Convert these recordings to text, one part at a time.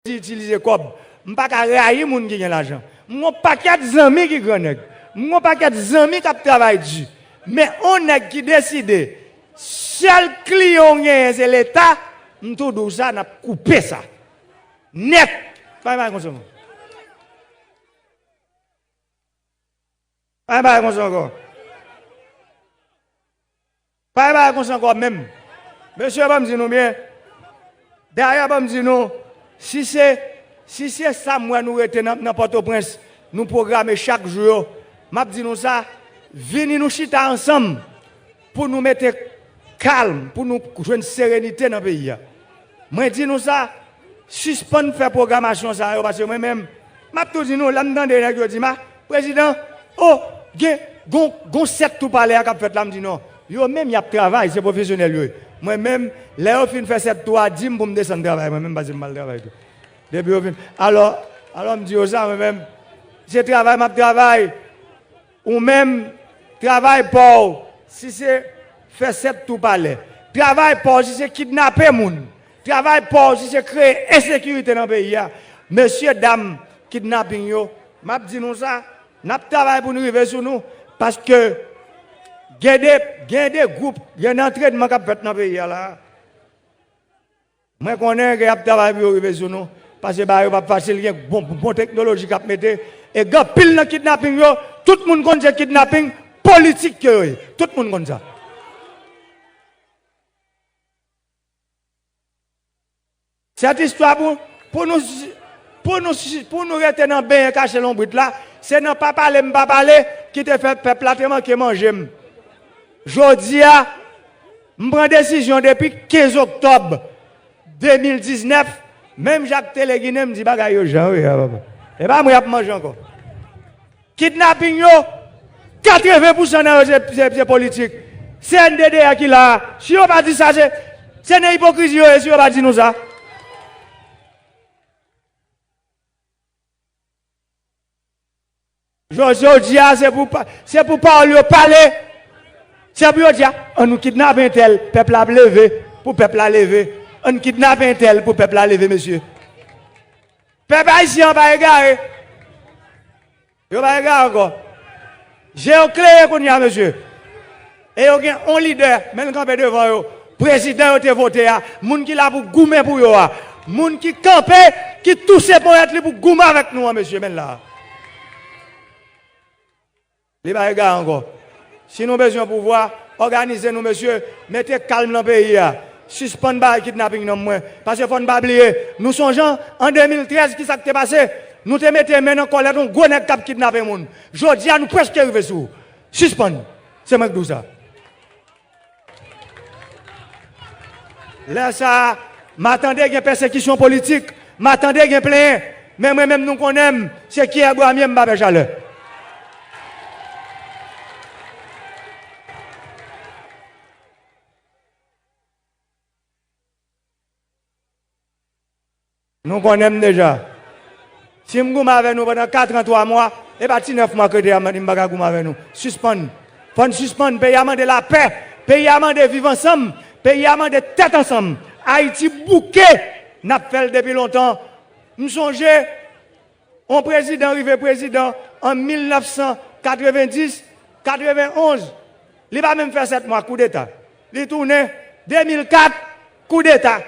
utiliser comme m'pas ka railler moun qui gagne l'argent mon paquet d'amis qui grand nèg mon paquet d'amis qui travaillent mais on nèg qui décide seul client gagne c'est l'état m'tou dou ça n'a coupé ça net pas comme ça pas comme ça encore pas comme ça encore même monsieur va me dire nous bien derrière va me dire nous si c'est ça moi nous rete dans Port-au-Prince nous programmer chaque jour m'a dit nous ça venez nous chita ensemble pour nous mettre calme pour nous jouer une sérénité dans le pays moi dis nous ça suspendre faire programmation ça parce que moi même m'a tout dit nous là dedans dernier dit ma président oh gon set tout parler à fait là me dit non yo même y a travail c'est professionnel yo moi même là fin faire cette toi dit pour me descendre travail moi même pas mal travail depuis alors me dit ça moi même je travaille m'a travail ou même travail pour si c'est faire cette tout parler travail pour si c'est kidnapper moun travail pour si c'est créer insécurité dans le pays monsieur dame kidnapping yo m'a dit nous ça n'a travail pour nous arriver sur nous parce que il y a des groupes, il y a un entraînement qui a fait dans le pays là. Moi, je connais qu'il y a un travail pour arriver sur nous. Parce que c'est pas facile, il y a une bonne technologie qui a mis. Et il y a pile de kidnapping, tout le monde connaît le kidnapping politique. Tout le monde connaît ça. Cette histoire, pour nous rester dans le bain caché l'ombre là, c'est non pas parler, qui te fait peuple qui mange. Jodi a, je prends décision depuis 15 octobre 2019, même Jacques Téléguiné me dit bagay yo Jean et pas moi y a manger encore. Kidnapping yo 80% c'est politique. C'est NDD qui là. Si on pas dit ça c'est une hypocrisie si on pas dit nous ça. Jodi a c'est pour parler. C'est pour dire, on nous kidnappe un tel, peuple a levé, pour peuple a levé. On kidnappe un tel, pour peuple a levé, monsieur. Peuple haïtien va égarer. Il va égarer encore. J'ai un clé qu'on y a, monsieur. Et il y a un leader, même quand devant eux, président a voté, moun qui l'a pour goumer pour eux, moun qui campé, qui touche pour être pour goumer avec nous, monsieur, même là. Il va égarer encore. Si nous avons besoin de pouvoir, organisez-nous, monsieur, mettez calme dans le pays. Suspendez le kidnapping. Parce qu'il ne faut pas oublier, nous songeons en 2013, qui s'est passé. Nous te mettons maintenant en colère, nous avons un kidnappé. Je dis à nous presque arriver sur. Suspendez. C'est moi qui dis ça. Là, ça, m'attendez qu'il y ait persécution politique, m'attendez qu'il y ait plein. Mais moi-même, nous connaissons, c'est qui est Boamien Mbappé Chaleur. Nous connaissons déjà. Si je suis avec nous pendant 43 mois, et pas 9 mois que je suis avec nous. Suspendre. Il faut suspendre. Payement de la paix. Payement de vivre ensemble. Payement de tête ensemble. Haïti bouquet. N'a fait depuis longtemps. Nous songeons, un président arrivé président en 1990, 91. Il n'a pas même fait 7 mois coup d'État. Il tourné 2004, coup d'État.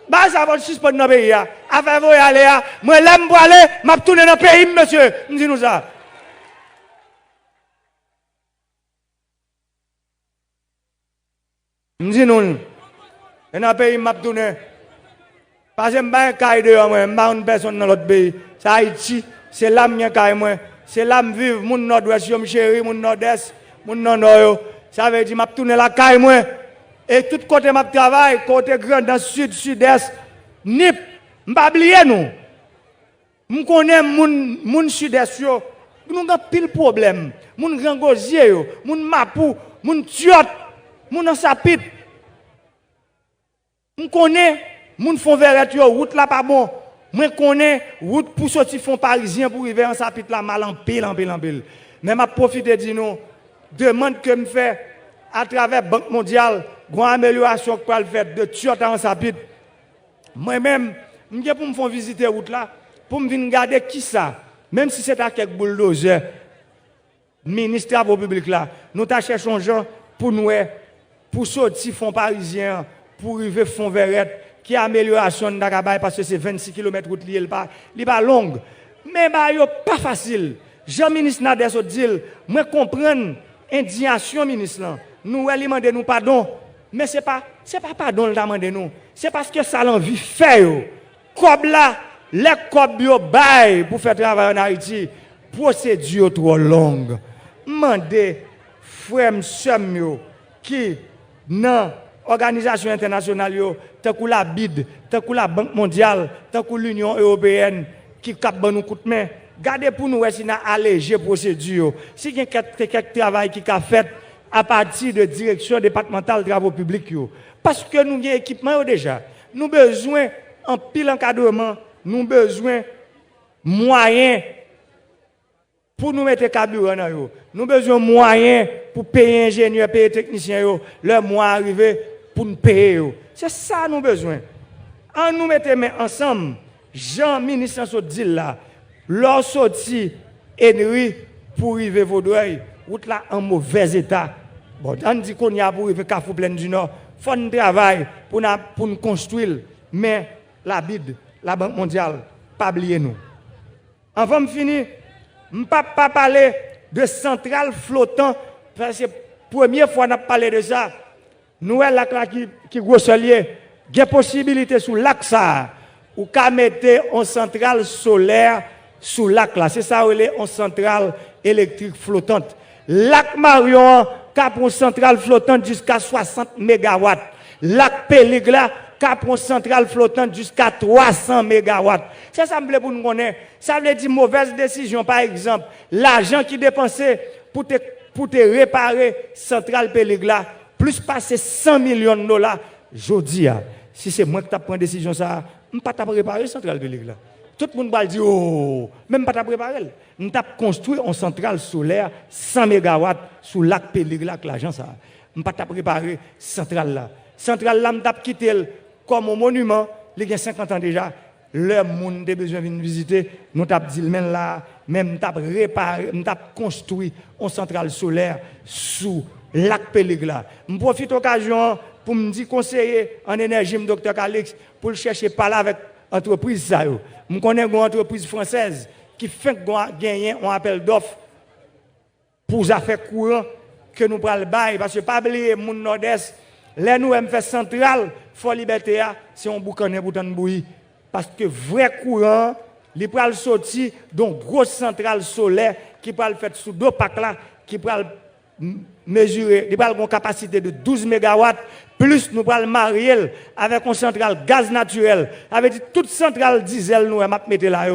Bah, ça va suspendre dans le pays. Afin de aller, moi, l'aime pour aller, m'a tourné dans le pays, monsieur. Dis-nous ça. Dis-nous. Et dans le pays, m'a tourné. Parce que je ne suis pas dehors, je ne suis pas une personne dans l'autre pays. C'est Haïti, c'est l'âme qui est moi. C'est l'âme vive, mon nord-ouest, mon chéri, mon nord-est, mon nord-nord. Ça veut dire que je tourné la caille, moi. Et tout côté m'a travail, côté grand, dans le sud, sud-est, nip, m'pas oublier nous. M'connais moun sud-est yo, nous avons pile problème. Moun grand gosier yo, moun mapou, moun tiot, moun ansapit. M'connais moun font verret yo, route là pas bon. Moi connais route pour sortir fond parisien pour arriver en sapit là mal en pile. Mais m'a profité de nous demande que me fait à travers Banque mondiale, grande amélioration que le fait de tuer en sapit. Moi-même, Je pour me faire visiter route là, pour me venir regarder qui ça, même si c'est avec bulldozer, ministre des Travaux publics là, nous cherchons gens pour nous, pour sortir fonds parisien, pour arriver fond Verrette, qui est amélioration de Dakar parce que c'est 26 km route liée, il pas longue. Mais pas facile. Jean-ministre Nadès a dit, moi comprendre indignation ministre là. Nous demandons nous pardon, mais c'est pas pardon le demander nous. C'est parce que ça l'envie faire. Comme là, les cob yo bail pour faire travail en Haïti, procédure trop longue. Mandez frère sœm yo qui dans organisation internationale yo, tant que la BID, tant que la Banque mondiale, tant que l'Union européenne qui cap ban nous coup de main. Gardez pour nous si n'a allégé procédure. Si il y a quelques travail qui a fait à partir de direction départementale de travaux publics yo. Parce que nous avons équipement déjà. Nous avons besoin en pile encadrement, nous avons besoin moyens pour nous mettre carburant dans yo. Nous avons besoin moyens pour payer ingénieurs, payer techniciens yo, leur mois arrivé pour nous payer yo. C'est ça nous avons besoin. En nous mettre ensemble, Jean ministre so dit là, leur sorti Henry pour arriver Vaudreuil, route là en mauvais état. Bon, on dit qu'on y a pour arriver Carrefour Plaine du Nord, faut un travail pour nous construire, mais la BID, la Banque mondiale, pas oublier nous. Avant de finir, je ne peux pas parler de centrale flottant, parce que la première fois qu'on a parlé de ça, nous avons là qui est gros solier, il y a possibilité sous lac ça, ou qu'à mettre une centrale solaire sous lac là. C'est ça, une centrale électrique flottante. Lac Marion, cap une centrale flottante jusqu'à 60 MW. Lac Péligla, cap une centrale flottante jusqu'à 300 MW. Ça me plaît pour nous connaître. Ça veut dire mauvaise décision, par exemple. L'argent qui dépensé pour te réparer centrale Péligla, plus passer 100 millions de dollars, je dis, si c'est moi qui prends décision, ça, je ne peux pas préparer centrale Péligla. Tout le monde va dire, oh, même pas préparer. Nous avons construit une centrale solaire 100 MW sous lac Péligla, l'argent ça. Nous pas préparer centrale là. Centrale là, nous avons quitté comme un monument, il y a 50 ans déjà. Le monde a besoin de visiter. Nous avons dit même là, même nous avons réparé, nous avons construit une centrale solaire sous lac Péligla. Je profite de l'occasion pour me dire conseiller en énergie, Dr. Calix, pour chercher par là avec l'entreprise. Je connais une entreprise française qui fait gagner un appel d'offres pour les affaires courantes que nous prenons le bail. Parce que pas oublier, mon nord-est, là nous avons fait centrale, Fort Liberté, c'est un boucané pour bouillir. Parce que vrai courant, il peut sortir d'une grosse centrale solaire qui peut le faire sous deux packs là, qui peut mesurer, il peut avoir une capacité de 12 MW, plus nous allons marier avec une centrale gaz naturel. Avec toute centrale diesel, nous allons mettre là.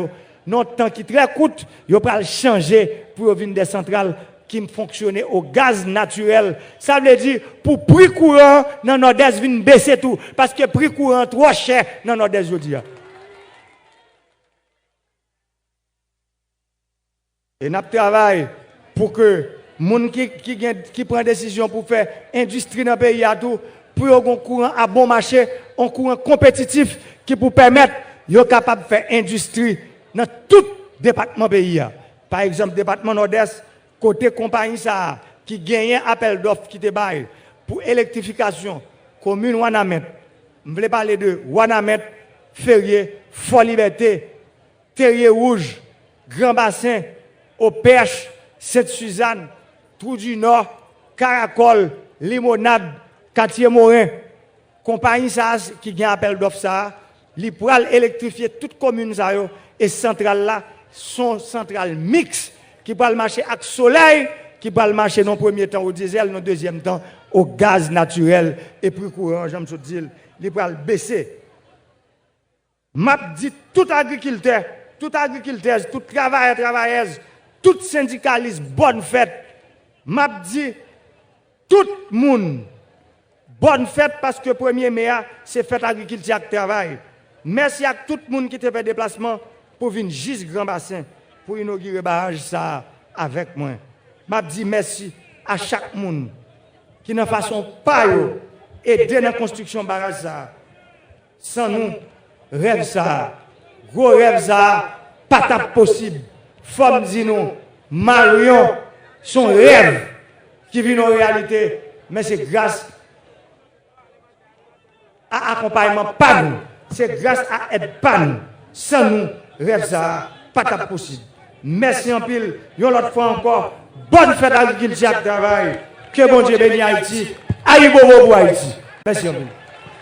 Notre temps qui très coûte, nous allons changer pour venir des centrales qui fonctionnent au gaz naturel. Ça veut dire, pour prix courant, dans Nord-Est, vient baisser tout. Parce que prix courant trop cher dans Nord-Est aujourd'hui. Et nous travaillons pour que les gens qui prennent décision pour faire industrie dans le pays, pour un courant à bon marché, un courant compétitif qui pour permettre de capable de faire industrie dans tout département pays. Par exemple, département Nord-Est, côté compagnie ça, qui gagne appel d'offres qui te baille pour électrification, commune Wanamet. Je voulais parler de Wanamet, Ferrier, Fort Liberté, Terrier Rouge, Grand Bassin, Au Perche, Sainte-Suzanne, Trou du Nord, Caracol, Limonade, Quartier-Morin, compagnie ça qui gagne appel d'offres ça, li pral électrifier toute commune ça yo, et centrale là sont centrales mixtes qui pral marcher avec soleil, qui pral marcher dans premier temps au diesel, dans deuxième temps au gaz naturel et plus courant, j'aime se dire, li pral baisser. M'a dit tout agriculteur, tout travailleur, travailleuse, tout syndicaliste, bonne fête. M'a dit tout le monde, bonne fête parce que 1er mai, c'est fête agriculture et travail. Merci à tout le monde qui te fait déplacement pour venir juste Grand Bassin, pour inaugurer le barrage ça avec moi. M'a dit merci à chaque monde qui n'a façon pas aider dans la construction du barrage ça. Sans nous, rêve ça, gros rêve ça, pas ta possible. Femme dit nous, Marion, son rêve qui vit en réalité, mais c'est grâce à accompagnement pas nous, c'est grâce à aide pas nous. Sans nous, rêve ça, pas ta possible. Merci en pile, une autre fois encore, bonne fête à l'agriculture à travail. Que bon Dieu bénisse Haïti. Aïe, bobo pour Haïti. Merci en pile.